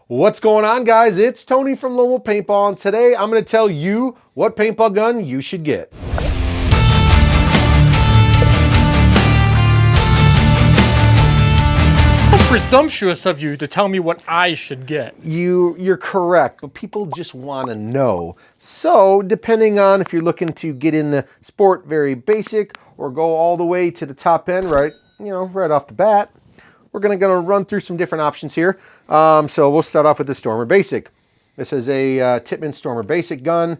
What's going on, guys? It's Tony from Woodsball Paintball, and today I'm going to tell you what paintball gun you should get. How presumptuous of you to tell me what I should get. You're correct, but people just want to know. So, depending on if you're looking to get in the sport very basic or go all the way to the top end, right off the bat, we're going to run through some different options here. So we'll start off with the Stormer Basic. This is a Tippmann Stormer Basic gun.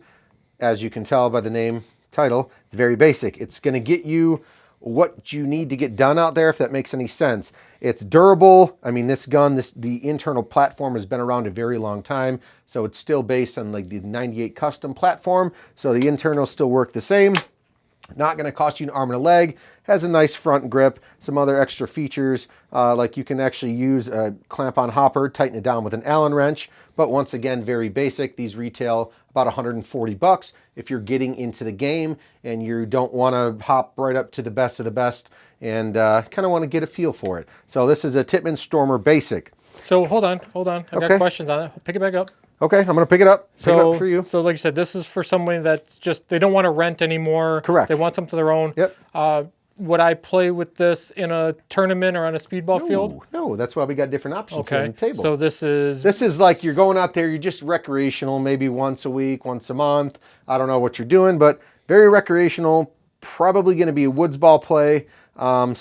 As you can tell by the title, it's very basic. It's going to get you what you need to get done out there, if that makes any sense. It's durable. I mean, this gun, the internal platform has been around a very long time, so it's still based on like the 98 custom platform, so the internals still work the same. Not going to cost you an arm and a leg. Has a nice front grip, some other extra features, like you can actually use a clamp-on hopper, tighten it down with an Allen wrench, but once again, very basic. These retail about 140 bucks if you're getting into the game and you don't want to hop right up to the best of the best and kind of want to get a feel for it. So this is a Tippmann Stormer Basic. So hold on. I've got questions on it. Pick it back up. Okay, I'm going to pick it up. Pick it up for you. So like you said, this is for somebody that's just, they don't want to rent anymore. Correct. They want something of their own. Yep. Would I play with this in a tournament or on a speedball field? No, that's why we got different options here on the table. So this is like you're going out there, you're just recreational, maybe once a week, once a month. I don't know what you're doing, but very recreational, probably going to be a Woodsball play. And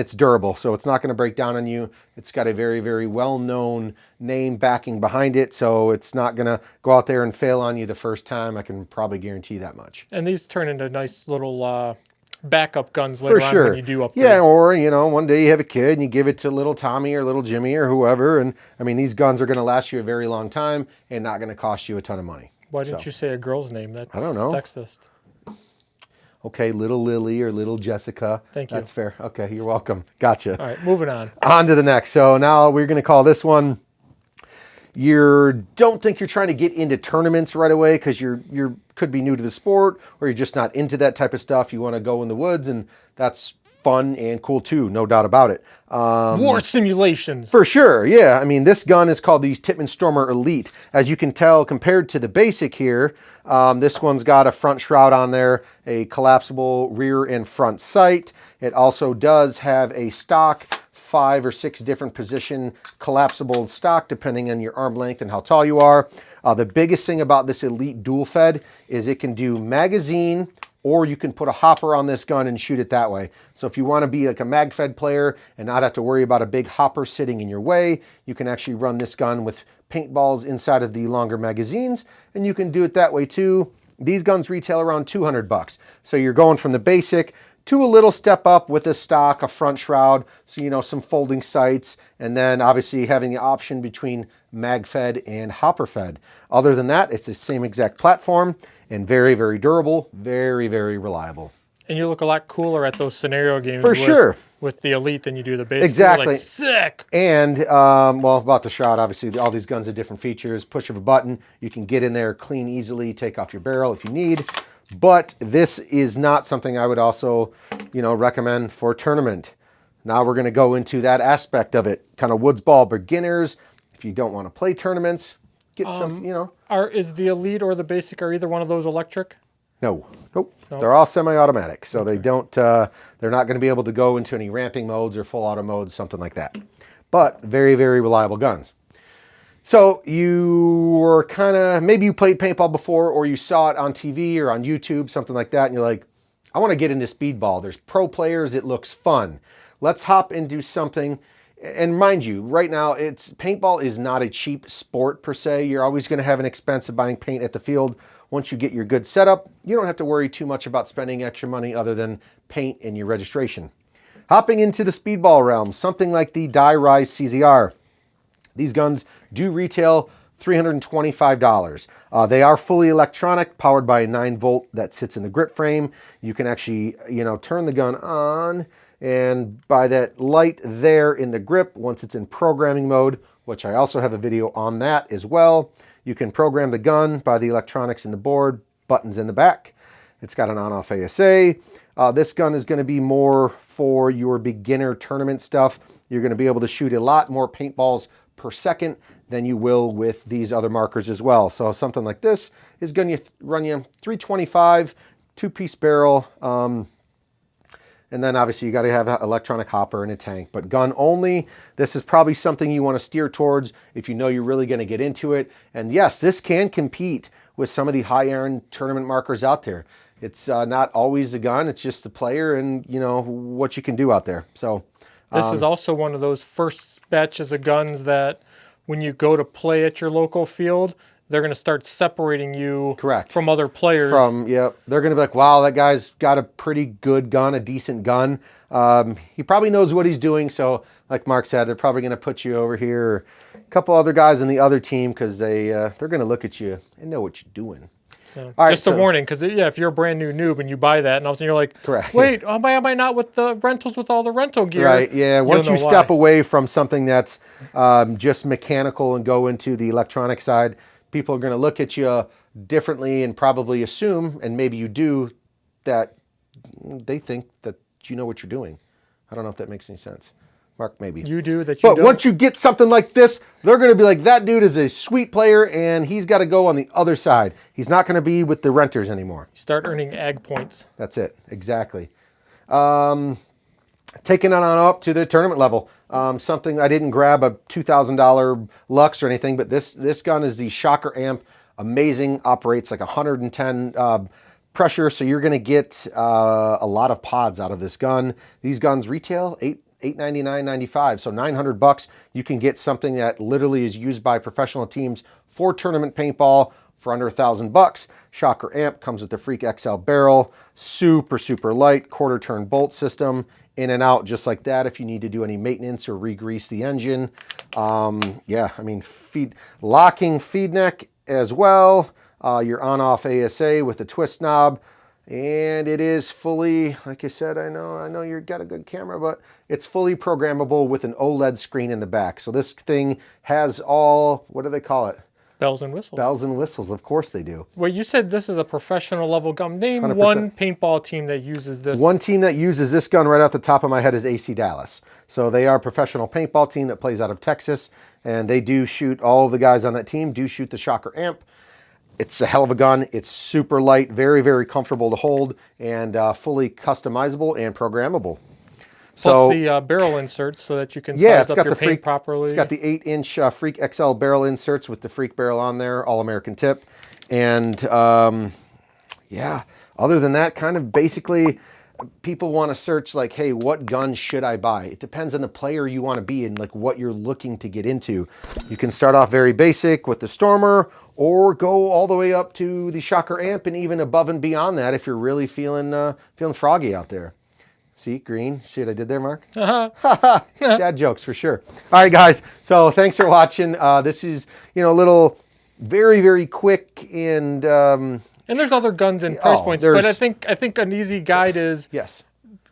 it's durable, so it's not going to break down on you. It's got a very, very well-known name backing behind it, so it's not going to go out there and fail on you the first time. I can probably guarantee that much. And these turn into nice little backup guns later on when you do upgrade. Yeah, or one day you have a kid and you give it to little Tommy or little Jimmy or whoever, and I mean, these guns are going to last you a very long time and not going to cost you a ton of money. Why didn't you say a girl's name? That's I don't know. Sexist. Okay, little Lily or little Jessica. Thank you. That's fair. Okay, you're welcome. Gotcha. All right, moving on. On to the next. So now we're going to call this one, you don't think you're trying to get into tournaments right away because you're could be new to the sport, or you're just not into that type of stuff. You want to go in the woods, and that's fun and cool too, no doubt about it. War simulations. For sure, yeah. I mean, this gun is called the Tippmann Stormer Elite. As you can tell, compared to the Basic here, this one's got a front shroud on there, a collapsible rear and front sight. It also does have a stock 5 or 6 different position collapsible stock, depending on your arm length and how tall you are. The biggest thing about this Elite dual fed is it can do magazine, or you can put a hopper on this gun and shoot it that way. So if you want to be like a mag fed player and not have to worry about a big hopper sitting in your way, you can actually run this gun with paintballs inside of the longer magazines, and you can do it that way too. These guns retail around 200 bucks. So you're going from the Basic to a little step up with a stock, a front shroud, so some folding sights, and then obviously having the option between mag fed and hopper fed. Other than that, it's the same exact platform and very, very durable, very, very reliable. And you look a lot cooler at those scenario games with the Elite than you do the Basic. Exactly. You're like, sick. And, well, about the shroud, obviously, all these guns have different features. Push of a button, you can get in there clean easily, take off your barrel if you need. But this is not something I would also, recommend for a tournament. Now we're going to go into that aspect of it. Kind of Woodsball beginners. If you don't want to play tournaments, get some, Is the Elite or the Basic, are either one of those electric? No. Nope. They're all semi-automatic, so they don't, they're not going to be able to go into any ramping modes or full auto modes, something like that. But very, very reliable guns. So you were maybe you played paintball before, or you saw it on TV or on YouTube, something like that, and you're like, I want to get into speedball. There's pro players. It looks fun. Let's hop into something. And mind you, right now, paintball is not a cheap sport per se. You're always going to have an expense of buying paint at the field. Once you get your good setup, you don't have to worry too much about spending extra money other than paint and your registration. Hopping into the speedball realm, something like the Die Rise CZR. These guns do retail $325. They are fully electronic, powered by a 9-volt that sits in the grip frame. You can actually, turn the gun on, and by that light there in the grip, once it's in programming mode, which I also have a video on that as well, you can program the gun by the electronics in the board, buttons in the back. It's got an on-off ASA. This gun is going to be more for your beginner tournament stuff. You're going to be able to shoot a lot more paintballs per second than you will with these other markers as well. So something like this is going to run you 325, 2-piece barrel, and then obviously you got to have an electronic hopper and a tank, but gun only. This is probably something you want to steer towards if you know you're really going to get into it. And yes, this can compete with some of the high-end tournament markers out there. It's not always the gun, it's just the player and, you know, what you can do out there. So this is also one of those first batches of guns that when you go to play at your local field, they're going to start separating you from other players. They're going to be like, wow, that guy's got a pretty good gun, a decent gun. He probably knows what he's doing. So like Mark said, they're probably going to put you over here, or a couple other guys in the other team, because they're going to look at you and know what you're doing. So, just a warning, because if you're a brand new noob and you buy that, and all of a sudden you're like, wait, am I not with the rentals with all the rental gear? Right, yeah. Once you step away from something that's just mechanical and go into the electronic side, people are going to look at you differently and probably assume, and maybe you do, that they think that you know what you're doing. I don't know if that makes any sense. Mark, maybe. You do, that you don't. But once you get something like this, they're going to be like, that dude is a sweet player, and he's got to go on the other side. He's not going to be with the renters anymore. Start earning ag points. That's it, exactly. Taking it on up to the tournament level. Something, I didn't grab a $2,000 Lux or anything, but this gun is the Shocker Amp. Amazing, operates like 110 pressure, so you're going to get a lot of pods out of this gun. These guns retail $899.95, so $900. You can get something that literally is used by professional teams for tournament paintball for under $1,000. Shocker Amp comes with the Freak XL barrel, super light, quarter turn bolt system, in and out just like that if you need to do any maintenance or re-grease the engine. Yeah, I mean, locking feed neck as well. Your on-off ASA with the twist knob, and it is fully, like I said, I know you've got a good camera, but it's fully programmable with an OLED screen in the back. So this thing has all, what do they call it? Bells and whistles. Bells and whistles, of course they do. Well, you said this is a professional level gun. Name 100%. One paintball team that uses this. One team that uses this gun right off the top of my head is AC Dallas. So they are a professional paintball team that plays out of Texas, and they do shoot, all of the guys on that team do shoot the Shocker Amp. It's a hell of a gun. It's super light, very comfortable to hold, and fully customizable and programmable. Plus the barrel inserts so that you can size up your paint properly. It's got the 8-inch Freak XL barrel inserts with the Freak barrel on there, all-American tip. And yeah, other than that, kind of basically, people want to search like, hey, what gun should I buy? It depends on the player you want to be and like what you're looking to get into. You can start off very basic with the Stormer, or go all the way up to the Shocker Amp, and even above and beyond that if you're really feeling froggy out there. See, green. See what I did there, Mark? Dad jokes for sure. All right, guys. So thanks for watching. This is, a little very quick and there's other guns and price points, but I think an easy guide is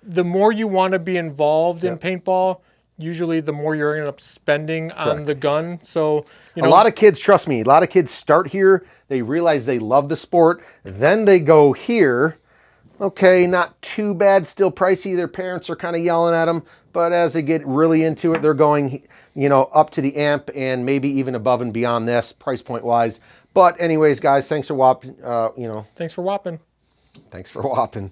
the more you want to be involved in paintball, usually the more you're going to end up spending on the gun. So, a lot of kids, trust me, a lot of kids start here. They realize they love the sport. Then they go here. Okay, not too bad, still pricey. Their parents are kind of yelling at them, but as they get really into it, they're going, up to the amp and maybe even above and beyond this price point wise. But anyways, guys, thanks for whopping, Thanks for whopping. Thanks for whopping.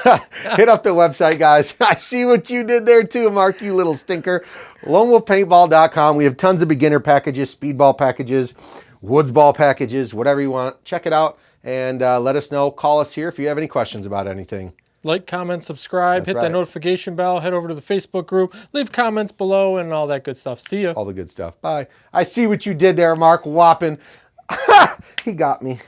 Hit up the website, guys. I see what you did there too, Mark, you little stinker. LoneWolfPaintball.com. We have tons of beginner packages, speedball packages, woodsball packages, whatever you want. Check it out. And let us know. Call us here if you have any questions about anything. Like, comment, subscribe, hit that notification bell, head over to the Facebook group, leave comments below, and all that good stuff. See ya. All the good stuff. Bye. I see what you did there, Mark. Whopping. He got me.